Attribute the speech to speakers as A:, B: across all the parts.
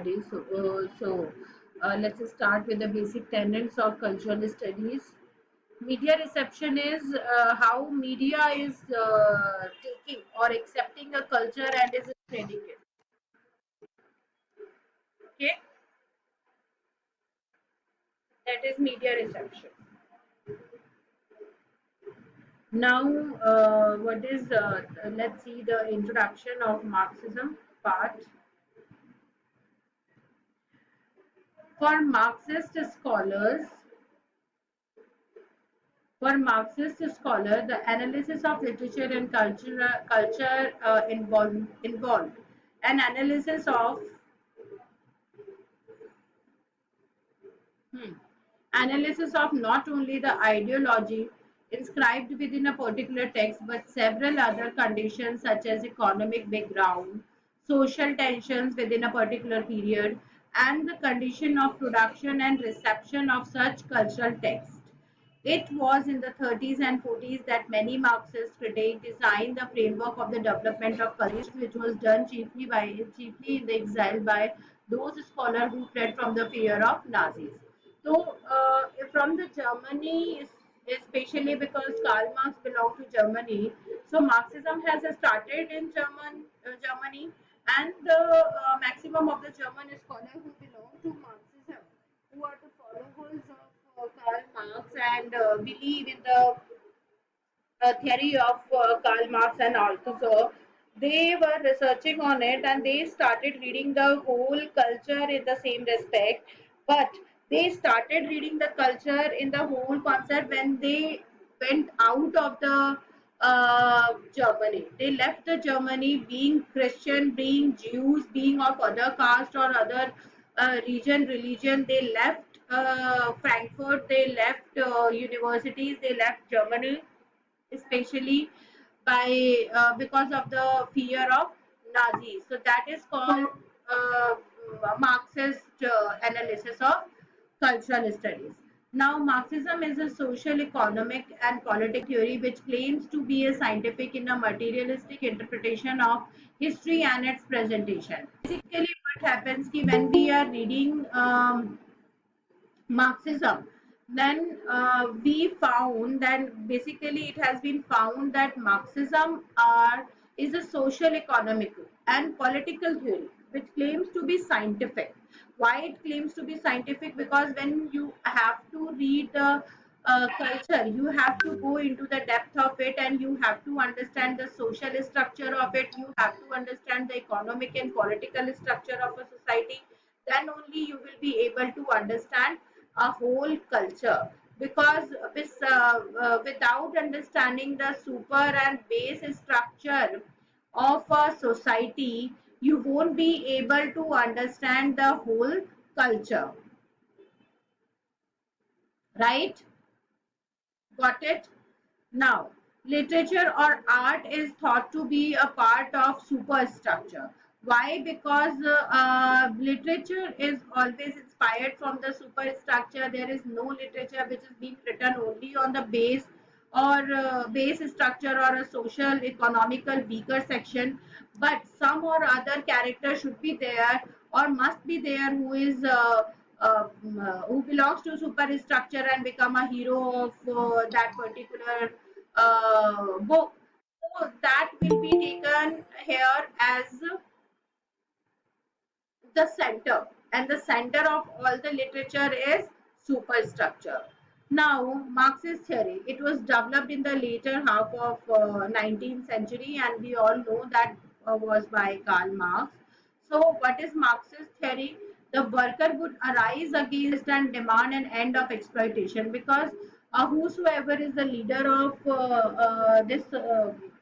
A: studies. Let's start with the basic tenets of cultural studies. Media reception is how media is taking or accepting a culture and is spreading it. Okay, that is media reception. Now, what is? Let's see the introduction of Marxism part. For Marxist scholars, For Marxist scholar, the analysis of literature and culture involved an analysis of hmm, analysis of not only the ideology inscribed within a particular text, but several other conditions such as economic background, social tensions within a particular period, and the condition of production and reception of such cultural text. It was in the 30s and 40s that many Marxist critics designed the framework of the development of culture, which was done chiefly in the exile by those scholars who fled from the fear of Nazis. So, from the Germany, especially because Karl Marx belonged to Germany, so Marxism has started in Germany, and the maximum of the German scholars who belong to Marxism, who are the followers of Karl Marx and believe in the theory of Karl Marx and Althusser, they were researching on it and they started reading the whole culture in the same respect. But they started reading the culture in the whole concept when they went out of the Germany. They left the Germany being Christian, being Jews, being of other caste or other region, religion. They left Frankfurt, they left universities, they left Germany especially by because of the fear of Nazis. So that is called uh, Marxist analysis of cultural studies. Now, Marxism is a social, economic, and political theory which claims to be a scientific in a materialistic interpretation of history and its presentation. Basically, what happens ki when we are reading Marxism, then we found that basically it has been found that Marxism is a social, economic, and political theory which claims to be scientific. Why it claims to be scientific? Because when you have to read the culture, you have to go into the depth of it and you have to understand the social structure of it, you have to understand the economic and political structure of a society, then only you will be able to understand a whole culture. Because without understanding the super and base structure of a society, you won't be able to understand the whole culture, right? Got it? Now, literature or art is thought to be a part of superstructure. Why? Because literature is always inspired from the superstructure. There is no literature which is being written only on the base or base structure or a social, economical, weaker section. But some or other character should be there or must be there who belongs to superstructure and become a hero of that particular book. So that will be taken here as the center, and the center of all the literature is superstructure. Now, Marxist theory, it was developed in the later half of 19th century, and we all know that was by Karl Marx. So, what is Marxist theory? The worker would arise against and demand an end of exploitation, because whosoever is the leader of this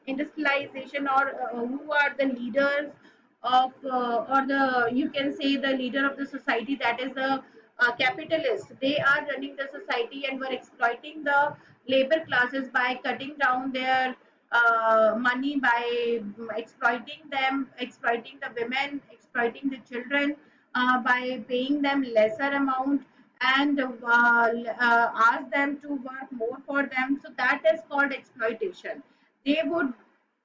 A: industrialization, or who are the leaders of or the, you can say, the leader of the society, that is the capitalist, they are running the society and were exploiting the labor classes by cutting down their money, by exploiting them, exploiting the women, exploiting the children, by paying them lesser amount and ask them to work more for them. So that is called exploitation. They would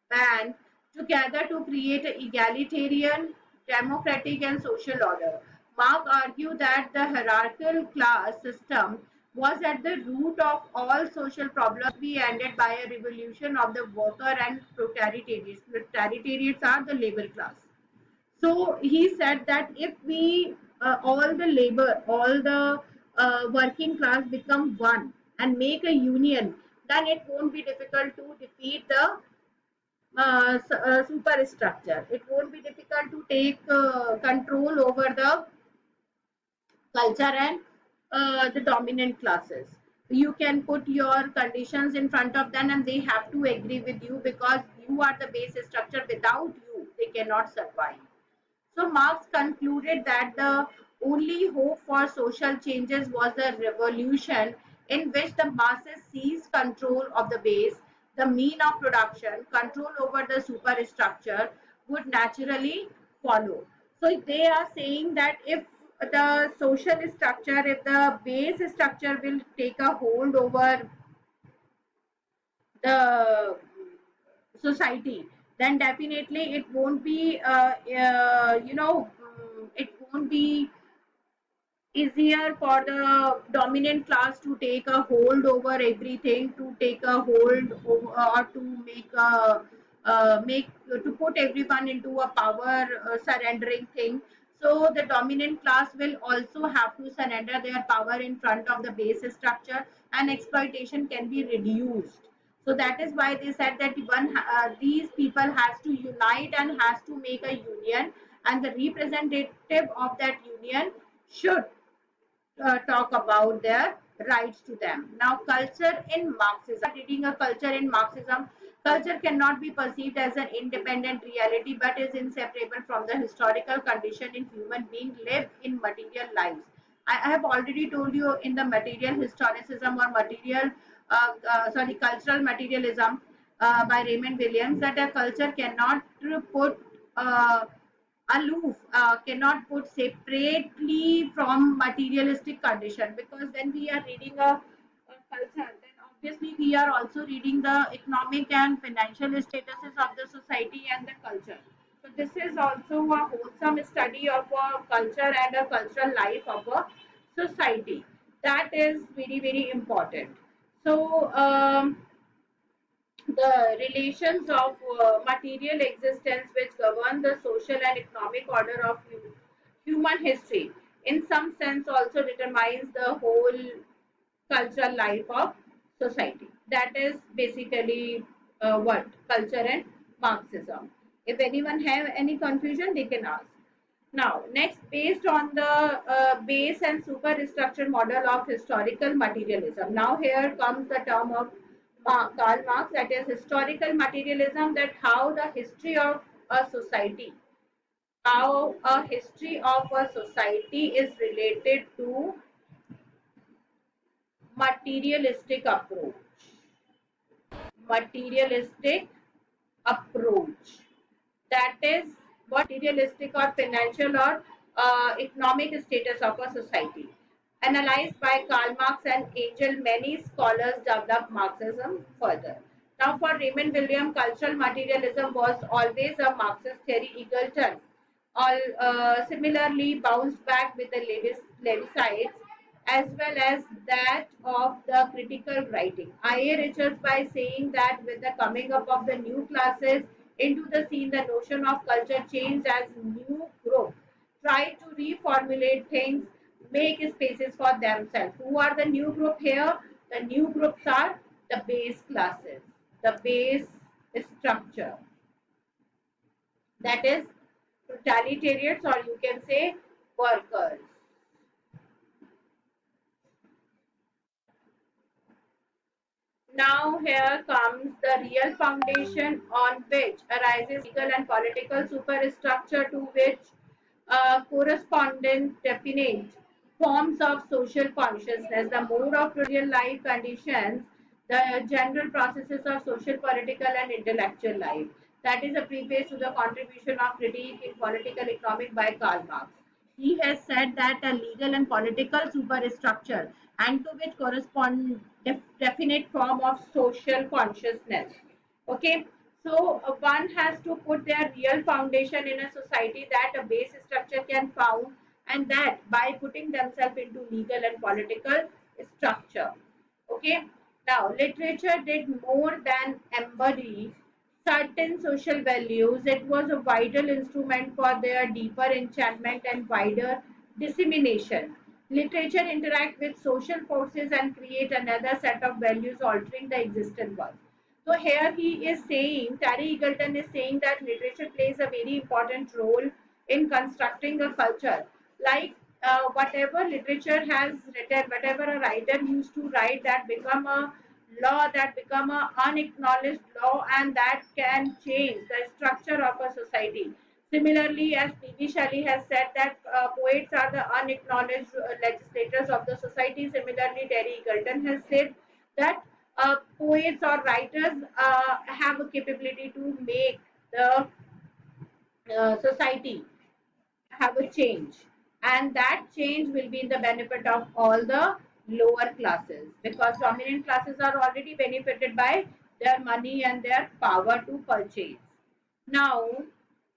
A: band together to create an egalitarian, democratic and social order. Marx argued that the hierarchical class system was at the root of all social problems be ended by a revolution of the worker and proletariats. Proletariats are the labor class. So he said that if we all the labor, all the working class become one and make a union, then it won't be difficult to defeat the superstructure. It won't be difficult to take control over the culture and the dominant classes. You can put your conditions in front of them and they have to agree with you because you are the base structure. Without you, they cannot survive. So Marx concluded that the only hope for social changes was the revolution in which the masses seized control of the base, the mean of production, control over the superstructure would naturally follow. So they are saying that if the social structure, if the base structure will take a hold over the society, then definitely it won't be it won't be easier for the dominant class to take a hold over everything, to take a hold over, or to make to put everyone into a power surrendering thing. So the dominant class will also have to surrender their power in front of the base structure, and exploitation can be reduced. So that is why they said that these people has to unite and has to make a union, and the representative of that union should talk about their rights to them. Now, culture in Marxism. Reading a culture in Marxism, culture cannot be perceived as an independent reality but is inseparable from the historical condition in human beings live in material lives. I have already told you in the material historicism or cultural materialism by Raymond Williams that a culture cannot put uh, aloof, cannot put separately from materialistic condition, because when we are reading a culture, then obviously we are also reading the economic and financial statuses of the society and the culture. So this is also a wholesome study of a culture and a cultural life of a society. That is very very important. So the relations of material existence which govern the social and economic order of human history in some sense also determines the whole cultural life of society. That is basically what culture and Marxism. If anyone have any confusion, they can ask. Now, next, based on the base and superstructure model of historical materialism. Now, here comes the term of Karl Marx, that is historical materialism, that how the history of a society, how a history of a society is related to materialistic approach. Materialistic approach. That is what materialistic or financial or economic status of a society. Analyzed by Karl Marx and Angel, many scholars developed Marxism further. Now, for Raymond William, cultural materialism was always a Marxist theory. Eagleton all similarly bounced back with the Levicides as well as that of the critical writing. I.A. Richards by saying that with the coming up of the new classes into the scene, the notion of culture changed as new group try to reformulate things, make spaces for themselves. Who are the new group here? The new groups are the base classes, the base structure. That is totalitarians, or you can say workers. Now here comes the real foundation on which arises legal and political superstructure to which correspondent definite forms of social consciousness, the mode of real life conditions, the general processes of social, political and intellectual life. That is a preface to the contribution of critique in political economics by Karl Marx. He has said that a legal and political superstructure and to which correspond definite form of social consciousness. Okay, So one has to put their real foundation in a society that a base structure can found, and that by putting themselves into legal and political structure. Okay. Now, literature did more than embody certain social values. It was a vital instrument for their deeper enchantment and wider dissemination. Literature interact with social forces and create another set of values altering the existing world. So here he is saying, Terry Eagleton is saying that literature plays a very important role in constructing a culture. Like whatever literature has written, whatever a writer used to write, that become a law, that become a unacknowledged law, and that can change the structure of a society. Similarly, as P.V. Shelley has said that poets are the unacknowledged legislators of the society. Similarly, Terry Eagleton has said that poets or writers have a capability to make the society have a change, and that change will be in the benefit of all the lower classes, because dominant classes are already benefited by their money and their power to purchase. Now,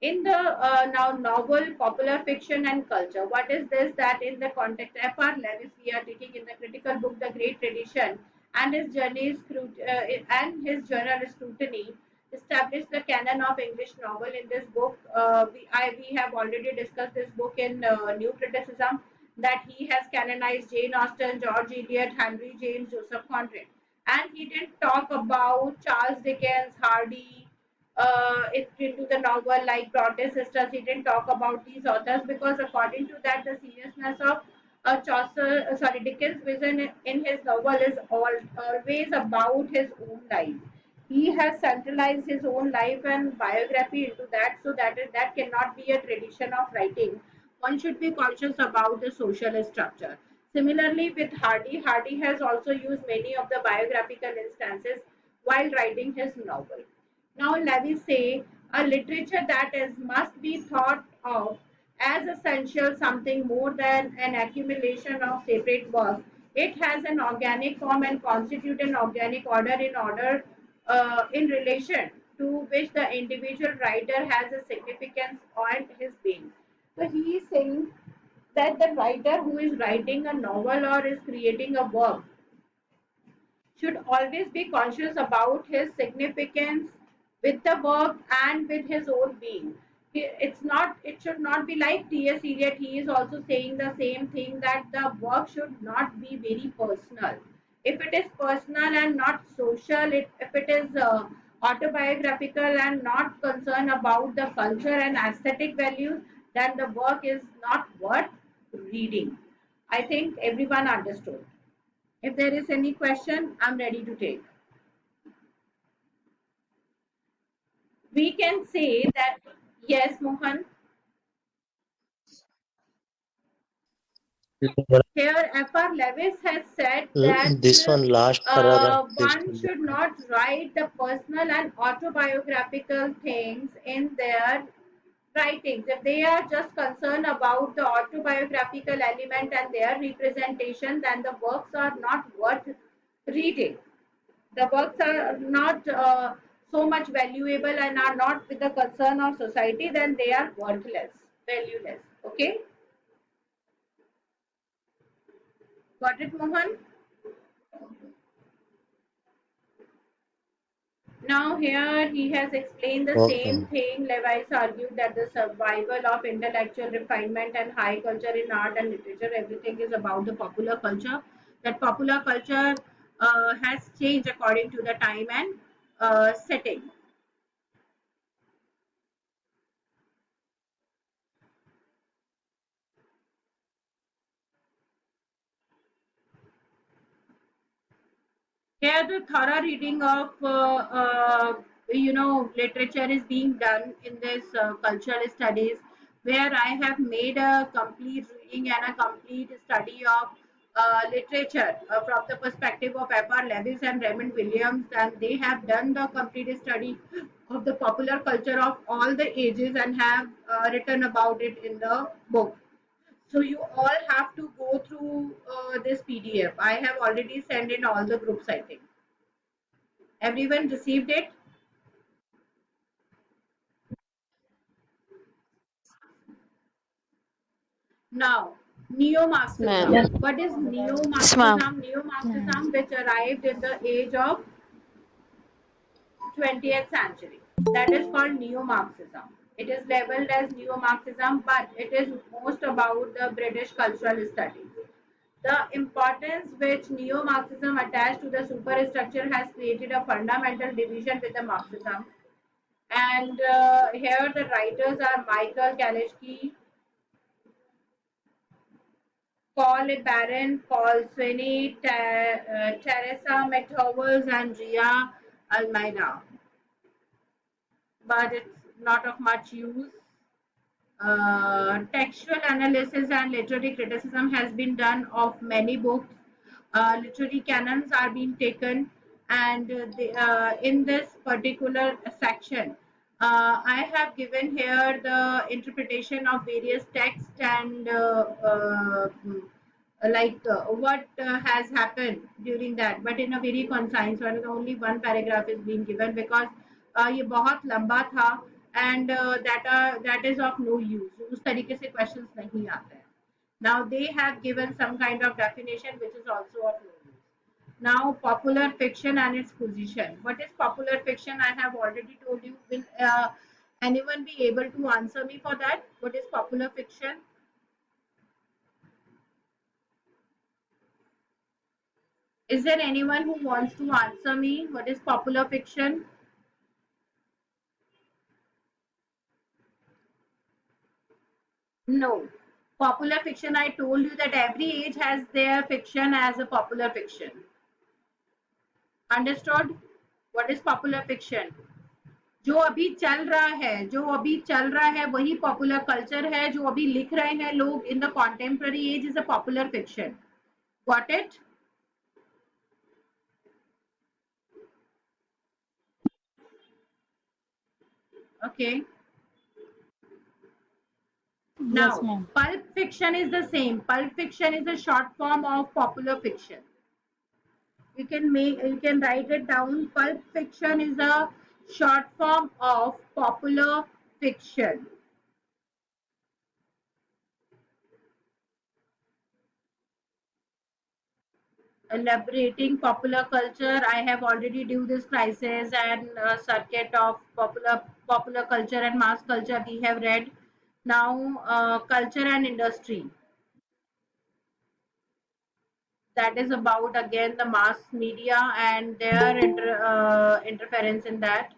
A: in the now novel, popular fiction and culture, what is this? That in the context, F.R. Lewis, we are taking in the critical book The Great Tradition, and his and his journal scrutiny established the canon of English novel. In this book, we have already discussed this book in New Criticism, that he has canonized Jane Austen, George Eliot, Henry James, Joseph Conrad, and he didn't talk about Charles Dickens, Hardy, into the novel like Bronte sisters. He didn't talk about these authors because, according to that, the seriousness of Dickens' vision in his novel is always about his own life. He has centralized his own life and biography into that, so that cannot be a tradition of writing. One should be conscious about the social structure. Similarly, with Hardy, Hardy has also used many of the biographical instances while writing his novel. Now, Levi say a literature that is must be thought of as essential, something more than an accumulation of separate works. It has an organic form and constitute an organic order in relation to which the individual writer has a significance on his being. So he is saying that the writer who is writing a novel or is creating a work should always be conscious about his significance with the work and with his own being. It's not. It should not be like T.S. Eliot. He is also saying the same thing, that the work should not be very personal. If it is personal and not social, if it is autobiographical and not concerned about the culture and aesthetic values, then the work is not worth reading. I think everyone understood. If there is any question, I'm ready to take. We can say that, yes, Mohan, here F.R. Lewis has said that
B: This one last paragraph, please
A: one
B: tell me.
A: should not write the personal and autobiographical things in their writings. If they are just concerned about the autobiographical element and their representation, then the works are not worth reading. The works are not so much valuable and are not with the concern of society, then they are worthless, valueless. Okay, got it, Mohan? Now here he has explained the same
B: Okay.
A: thing. Levi's argued that the survival of intellectual refinement and high culture in art and literature, everything is about the popular culture. That popular culture has changed according to the time and setting. Here, the thorough reading of literature is being done in this cultural studies, where I have made a complete reading and a complete study of literature from the perspective of F.R. Lewis and Raymond Williams, and they have done the complete study of the popular culture of all the ages and have written about it in the book. So you all have to go through this PDF. I have already sent in all the groups, I think. Everyone received it? Now,
C: Yes, ma'am.
A: neo-Marxism.
C: Yes.
A: What is
C: Yes, ma'am.
A: neo-Marxism? Neo-Marxism, which arrived in the age of 20th century. That is called neo-Marxism. It is labeled as neo-Marxism, but it is most about the British cultural studies. The importance which neo-Marxism attached to the superstructure has created a fundamental division with the Marxism. And here the writers are Michael Kalishki, Paul Barron, Paul Sweeney, Teresa McDowell, and Ria Almeida. But it's not of much use. Textual analysis and literary criticism has been done of many books. Literary canons are being taken, and in this particular section, I have given here the interpretation of various texts and what has happened during that, but in a very concise one. Only one paragraph is being given because ये बहुत लंबा था and that is of no use. उस तरीके से questions नहीं आते हैं. Now they have given some kind of definition which is also of no use. Now popular fiction and its position. What is popular fiction? I have already told you. Will anyone be able to answer me for that? What is popular fiction? Is there anyone who wants to answer me? What is popular fiction? No. Popular fiction, I told you that every age has their fiction as a popular fiction. Understood? What is popular fiction? जो अभी चल रहा है वही popular culture है. जो अभी लिख रहे हैं लोग in the contemporary age is a popular fiction. Got it? Okay.
C: Yes,
A: Now
C: ma'am.
A: pulp fiction is the same. Pulp fiction is a short form of popular fiction. You can write it down. Pulp fiction is a short form of popular fiction. Elaborating popular culture, I have already do this crisis and circuit of popular culture and mass culture we have read. Now culture and industry, that is about again the mass media and their interference in that.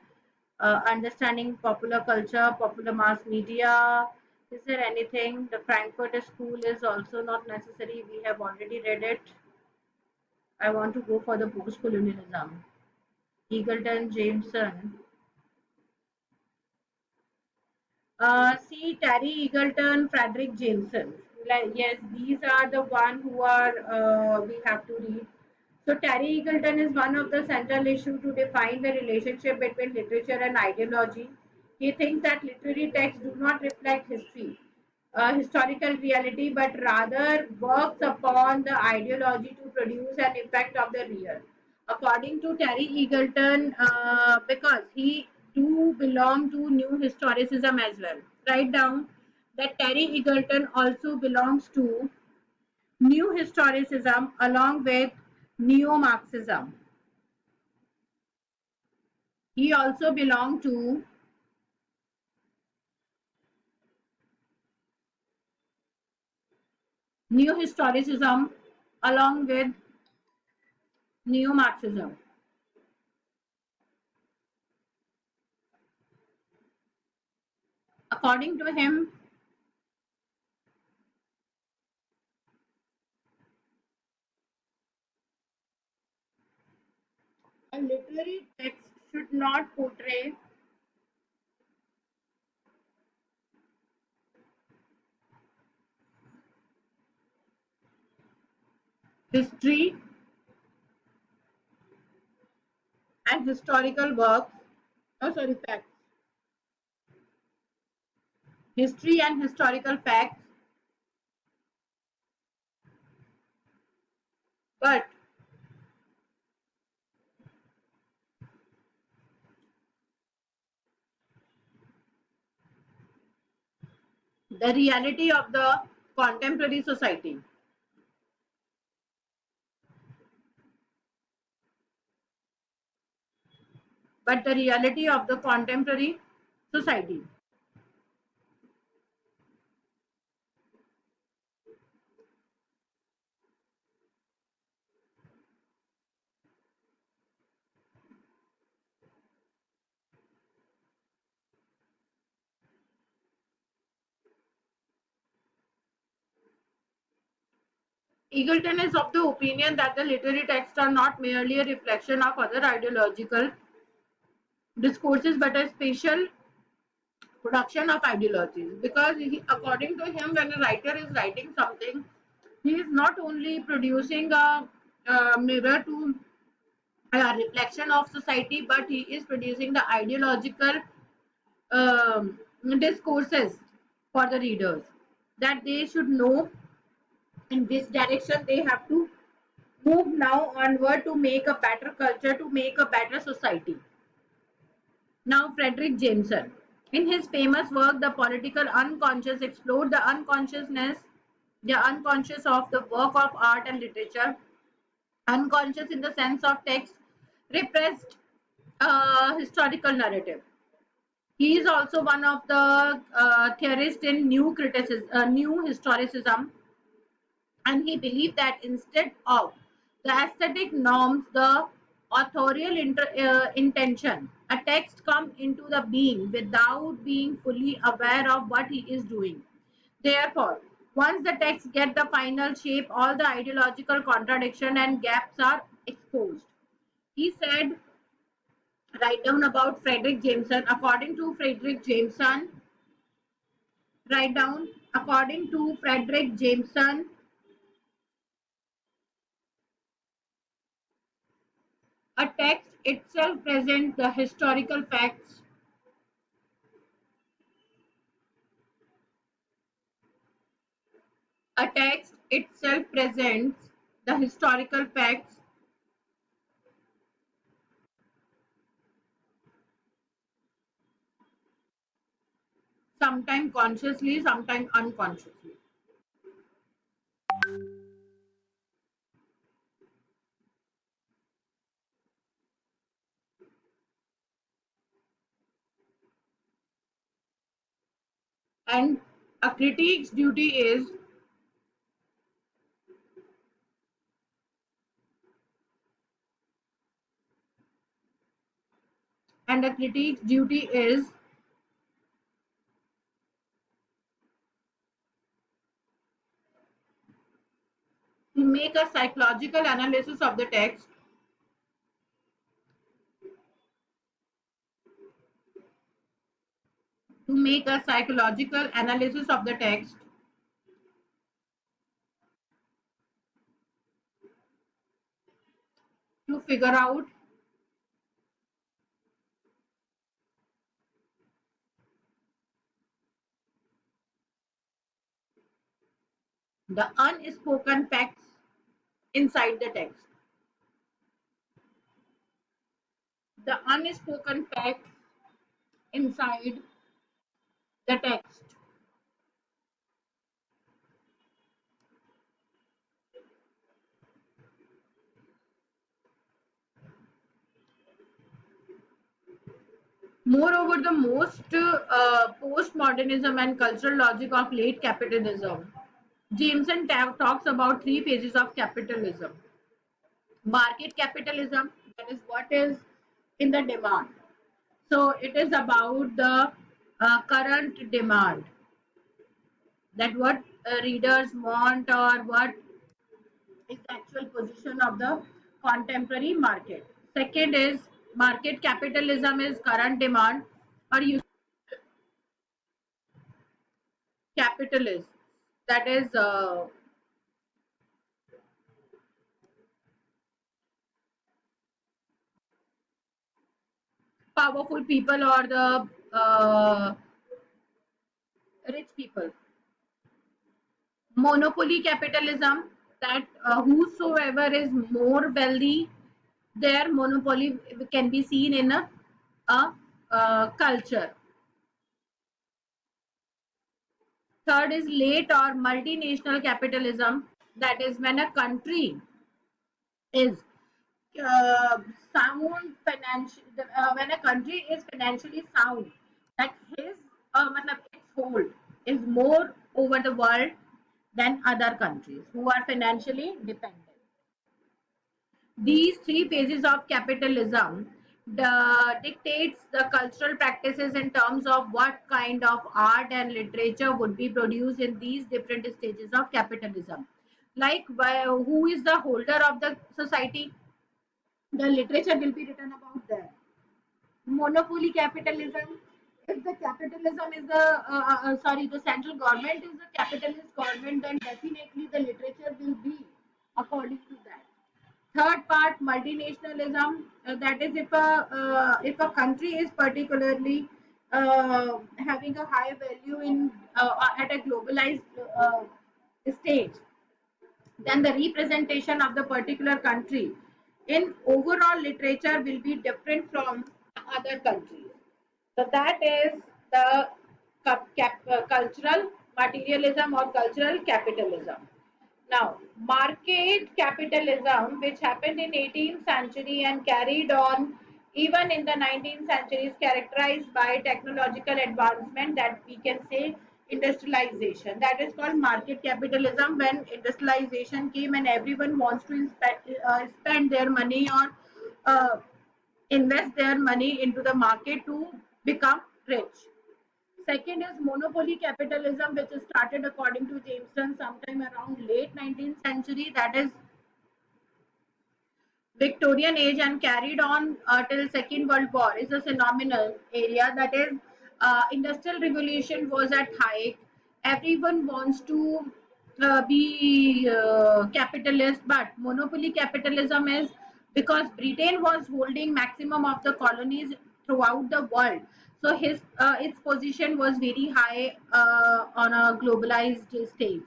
A: Understanding popular culture, popular mass media. Is there anything? The Frankfurt School is also not necessary. We have already read it. I want to go for the post-colonialism. Eagleton, Jameson. See Terry Eagleton, Frederick Jameson. Like, yes, these are the one who are we have to read. So Terry Eagleton is one of the central issue to define the relationship between literature and ideology. He thinks that literary texts do not reflect history, historical reality, but rather works upon the ideology to produce an effect of the real. According to Terry Eagleton, because he do belong to new historicism as well. Write down that Terry Eagleton also belongs to new historicism along with neo-Marxism. He also belonged to new historicism along with neo-Marxism. According to him, a literary text should not portray history and historical works. Oh, sorry, facts. History and historical facts, but the reality of the contemporary society. But the reality of the contemporary society. Eagleton is of the opinion that the literary texts are not merely a reflection of other ideological discourses but a special production of ideologies. Because according to him, when a writer is writing something, he is not only producing a mirror to a reflection of society, but he is producing the ideological discourses for the readers that they should know in this direction they have to move now onward to make a better culture, to make a better society. Now, Frederick Jameson, in his famous work, The Political Unconscious, explored the unconscious of the work of art and literature, unconscious in the sense of text, repressed historical narrative. He is also one of the theorists in new historicism, and he believed that instead of the aesthetic norms, the authorial intention, a text come into the being without being fully aware of what he is doing. Therefore, once the text get the final shape, all the ideological contradiction and gaps are exposed. He said, write down about Frederick Jameson. Write down, according to Frederick Jameson, a text itself presents the historical facts. A text itself presents the historical facts, sometimes consciously, sometimes unconsciously. And a critique's duty is and a critique's duty is to make a psychological analysis of the text, to make a psychological analysis of the text, to figure out the unspoken facts inside the text. The unspoken facts inside the text. Moreover, the most postmodernism and cultural logic of late capitalism. Jameson talks about three phases of capitalism. Market capitalism, that is what is in the demand. So it is about the current demand, that what readers want or what is the actual position of the contemporary market. Second is market capitalism is current demand or you capitalists, that is powerful people or the rich people. Monopoly capitalism, that whosoever is more wealthy, their monopoly can be seen in a culture. Third is late or multinational capitalism. That is when a country is uh, sound financial, when a country is financially sound, that his its hold is more over the world than other countries who are financially dependent. These three phases of capitalism dictates the cultural practices in terms of what kind of art and literature would be produced in these different stages of capitalism. Like who is the holder of the society? The literature will be written about them. Monopoly capitalism. If the capitalism is the central government is the capitalist government, then definitely the literature will be according to that. Third part, multinationalism. That is, if a country is particularly having a high value in at a globalized stage, then the representation of the particular country in overall literature will be different from other countries. So that is the cultural materialism or cultural capitalism. Now, market capitalism, which happened in 18th century and carried on even in the 19th century, is characterized by technological advancement, that we can say industrialization. That is called market capitalism. When industrialization came and everyone wants to spend their money or uh, invest their money into the market to become rich. Second is monopoly capitalism, which is started according to Jameson sometime around late 19th century. That is Victorian age and carried on till Second World War is a phenomenal area. That is, industrial revolution was at height. Everyone wants to be capitalist, but monopoly capitalism is because Britain was holding maximum of the colonies throughout the world. So its position was very high on a globalized stage.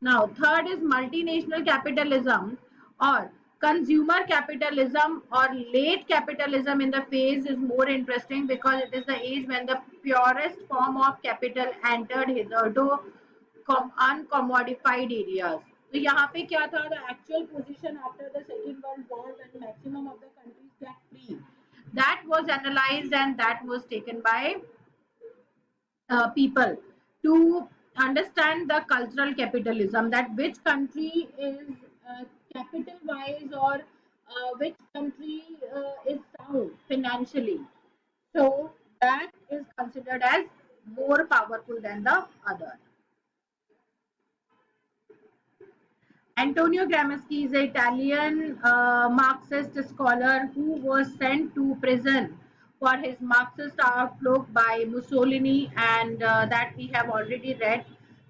A: Now, third is multinational capitalism or consumer capitalism or late capitalism in the phase is more interesting because it is the age when the purest form of capital entered hitherto uncommodified areas. तो यहाँ पे क्या था, the actual position after the Second World War when maximum of the countries get free, that was analyzed and that was taken by people to understand the cultural capitalism, that which country is capital wise or which country is sound financially, so that is considered as more powerful than the other. Antonio Gramsci is an Italian Marxist scholar who was sent to prison for his Marxist outlook by Mussolini, and that we have already read.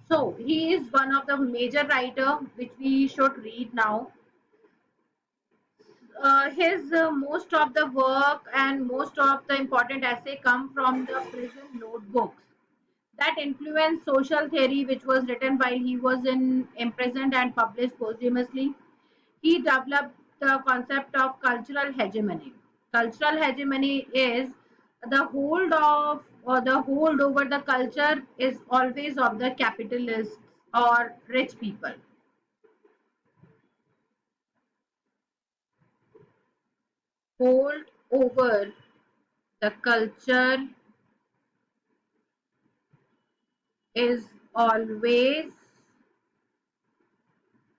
A: So he is one of the major writer which we should read now. His most of the work and most of the important essay come from the prison notebooks that influenced social theory, which was written while he was in imprisoned and published posthumously. He developed the concept of cultural hegemony. Cultural hegemony is the hold of or the hold over the culture is always of the capitalists or rich people. Hold over the culture is always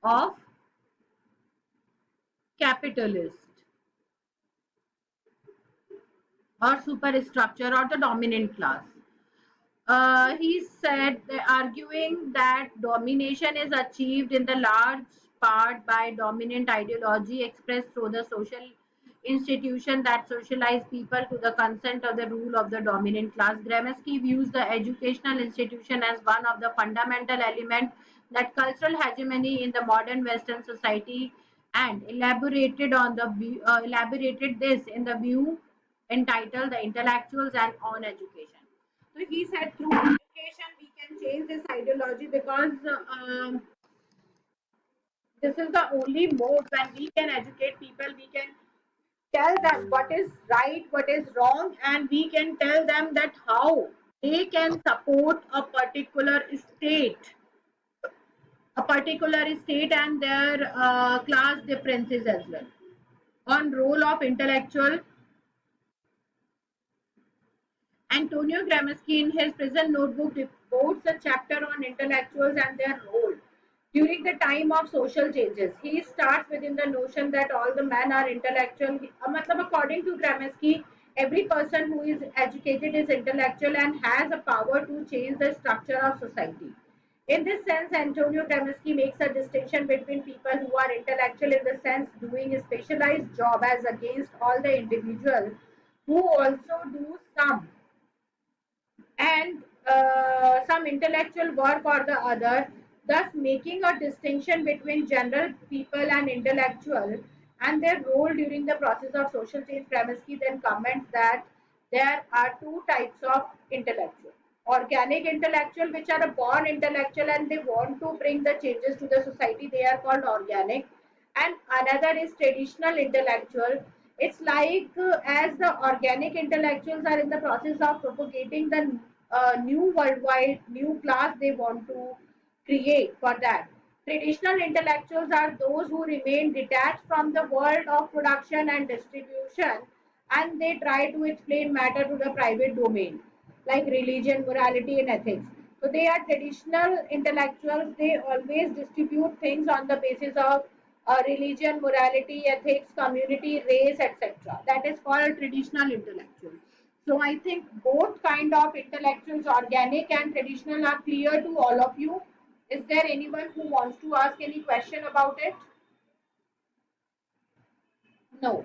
A: of capitalist or superstructure or the dominant class. He said, arguing that domination is achieved in the large part by dominant ideology expressed through the social institution that socialize people to the consent of the rule of the dominant class. Gramsci views the educational institution as one of the fundamental elements that cultural hegemony in the modern Western society, and elaborated this in the view entitled "The Intellectuals and On Education." So he said through education we can change this ideology because this is the only mode when we can educate people, we can tell them what is right, what is wrong, and we can tell them that how. They can support a particular state and their class differences as well. On role of intellectual, Antonio Gramsci in his present notebook devotes a chapter on intellectuals and their role during the time of social changes. He starts within the notion that all the men are intellectual. मतलब according to Gramsci, every person who is educated is intellectual and has a power to change the structure of society. In this sense, Antonio Gramsci makes a distinction between people who are intellectual in the sense doing a specialized job as against all the individuals who also do some intellectual work or the other, thus making a distinction between general people and intellectual and their role during the process of social change. Kremesky then comments that there are two types of intellectual. Organic intellectual, which are a born intellectual and they want to bring the changes to the society, they are called organic. And another is traditional intellectual. It's like as the organic intellectuals are in the process of propagating the new worldwide new class they want to create for that. Traditional intellectuals are those who remain detached from the world of production and distribution, and they try to explain matter to the private domain like religion, morality, and ethics. So they are traditional intellectuals. They always distribute things on the basis of religion, morality, ethics, community, race, etc. That is called traditional intellectual. So I think both kind of intellectuals, organic and traditional, are clear to all of you. Is there anyone who wants to ask any question about it? No.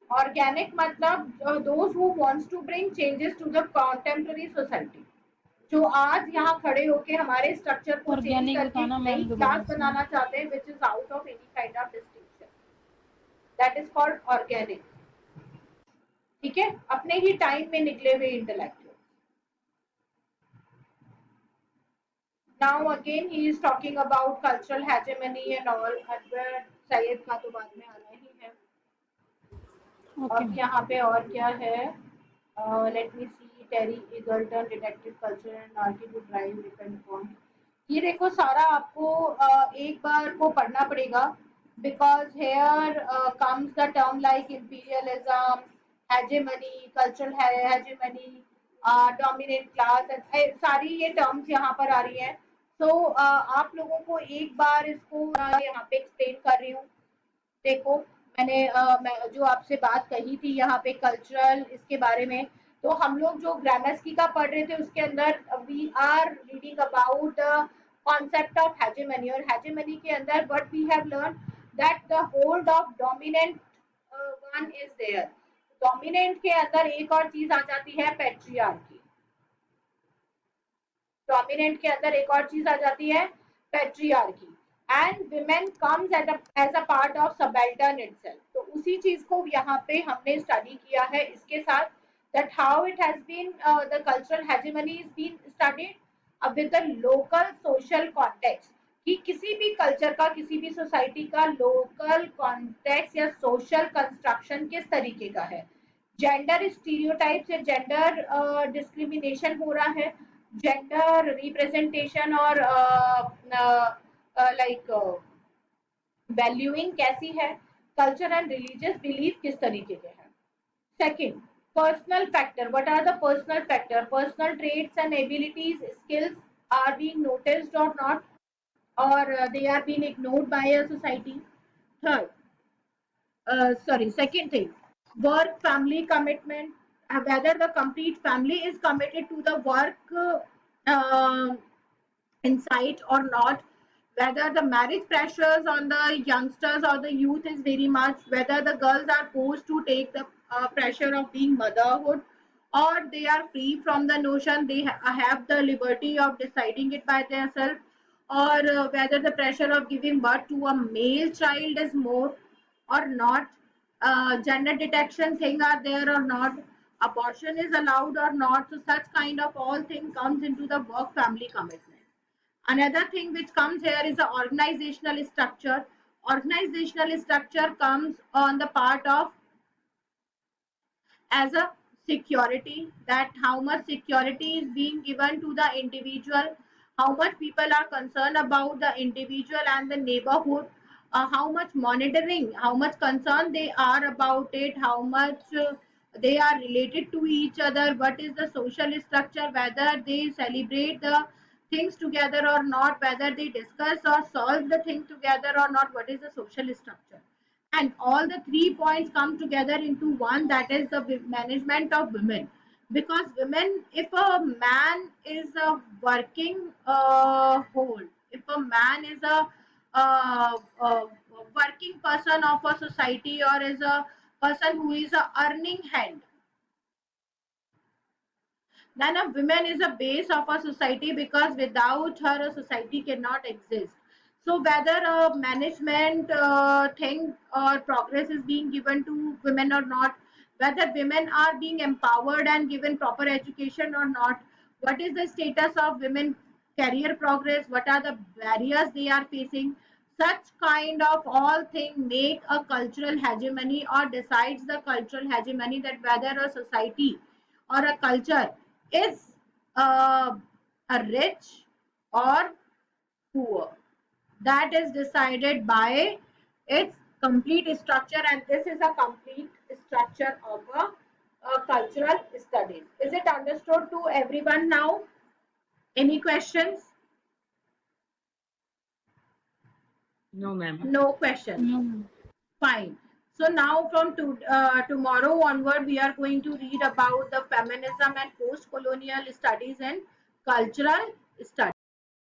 A: Organic मतलब those who wants to bring changes to the contemporary society. जो आज यहाँ खड़े होके हमारे structure को change
C: organic
A: करके एक
C: बताना
A: नई
C: मैम दोबारा
A: क्लास
C: से।
A: बनाना चाहते हैं which is out of any kind of distinction, that is called organic. ठीक है, अपने ही टाइम में निकले हुए intellectual. Now again he is talking about cultural hegemony and all. Akbar Syed का तो बाद में आना ही है।
C: ओके।
A: अब यहाँ पे और क्या है? Let me see. Terry Eagleton detective culture and आर्की टू ड्राइव डिपेंड अपॉन। ये देखो सारा आपको एक बार को पढ़ना पड़ेगा because here comes the term like imperialism, hegemony, cultural hegemony, dominant class, सारी ये टर्म्स यहाँ पर आ रही हैं। तो आप लोगों को एक बार इसको यहाँ पे एक्सप्लेन कर रही हूँ। देखो मैं जो आपसे बात कही थी यहाँ पे कल्चरल इसके बारे में, तो हम लोग जो ग्रामस्की का पढ़ रहे थे उसके अंदर we are reading about concept of hegemony, और हेजेमनी के अंदर what we have learn that the hold of dominant one is there. Dominant के अंदर एक और चीज आ जाती है पैट्रियार्की। डोमिनेंट के अंदर एक और चीज आ जाती है patriarchy and women comes as a part of subaltern itself. तो उसी चीज को यहाँ पे हमने स्टडी किया है इसके साथ that how it has been the cultural hegemony is being studied with the local social context, कि किसी भी कल्चर का किसी भी सोसाइटी का लोकल कॉन्टेक्स्ट या सोशल कंस्ट्रक्शन किस तरीके का है। जेंडर स्टीरियोटाइप से जेंडर डिस्क्रिमिनेशन हो रहा है, जेंडर रिप्रेजेंटेशन और लाइक वैल्यूइंग कैसी है, कल्चर एंड रिलीजियस बिलीफ किस तरीके के हैं। Second, personal factor. What are the personal factor? Personal traits and abilities, skills are being noticed or not, or they are being ignored by a society. Third, second thing, work, family commitment, whether the complete family is committed to the work uh, insight or not, whether the marriage pressures on the youngsters or the youth is very much, whether the girls are forced to take the pressure of being motherhood, or they are free from the notion they have the liberty of deciding it by themselves, or whether the pressure of giving birth to a male child is more or not, gender detection thing are there or not, abortion is allowed or not. So such kind of all thing comes into the work family commitment. Another thing which comes here is the organizational structure. Organizational structure comes on the part of as a security, that how much security is being given to the individual, how much people are concerned about the individual and the neighborhood, how much monitoring, how much concern they are about it, how much they are related to each other, what is the social structure, whether they celebrate the things together or not, whether they discuss or solve the thing together or not, what is the social structure. And all the 3 points come together into one, that is the management of women. Because women, if a man is a working whole, if a man is a working person of a society, or is a person who is a earning hand, then a woman is a base of a society, because without her a society cannot exist. So whether a management thing or progress is being given to women or not, whether women are being empowered and given proper education or not, what is the status of women career progress, what are the barriers they are facing, such kind of all thing make a cultural hegemony or decides the cultural hegemony, that whether a society or a culture is a rich or poor. That is decided by its complete structure, and this is a complete structure of a cultural studies. Is it understood to everyone now? Any questions?
D: No, ma'am.
A: No questions.
C: No.
A: Fine. So now from tomorrow onward, we are going to read about the feminism and post-colonial studies and cultural studies.